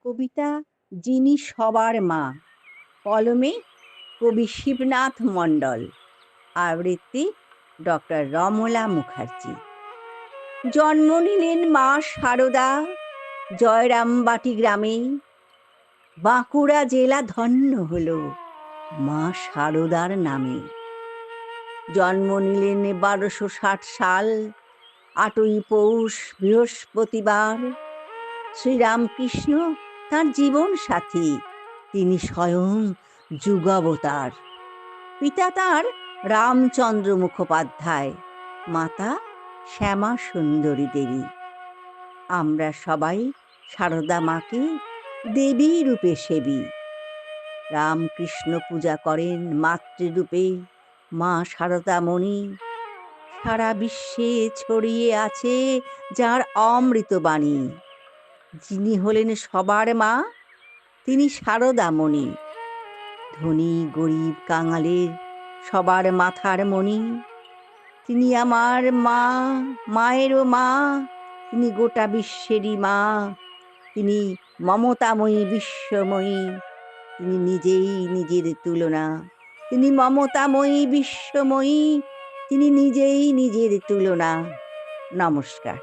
কবিতা যিনি সবার মা, কলমে কবি শিবনাথ মণ্ডল, আবৃত্তি ডক্টর রমলা মুখার্জি। জন্ম নিলেন মা সারদা জয়রামবাটি গ্রামে। বাঁকুড়া জেলা ধন্য হল মা সারদার নামে। জন্ম নিলেন 1260 সাল 8ই পৌষ বৃহস্পতিবার। শ্রীরামকৃষ্ণ তাঁর জীবন সাথী, তিনি স্বয়ং যুগাবতার। পিতা তাঁর রামচন্দ্র মুখোপাধ্যায়, মাতা শ্যামা সুন্দরী দেবী। আমরা সবাই সারদা মাকে দেবী রূপে সেবী। রামকৃষ্ণ পূজা করেন মাতৃরূপে মা সারদামণি। সারা বিশ্বে ছড়িয়ে আছে যার অমৃত বাণী। যিনি হলেন সবার মা, তিনি সারদামণি। ধনী গরিব কাঙালের সবার মাথার মণি। তিনি আমার মা, মায়েরও মা, তিনি গোটা বিশ্বেরই মা। তিনি মমতাময়ী বিশ্বময়ী, তিনি নিজেই নিজের তুলনা। তিনি মমতাময়ী বিশ্বময়ী, তিনি নিজেই নিজের তুলনা। নমস্কার।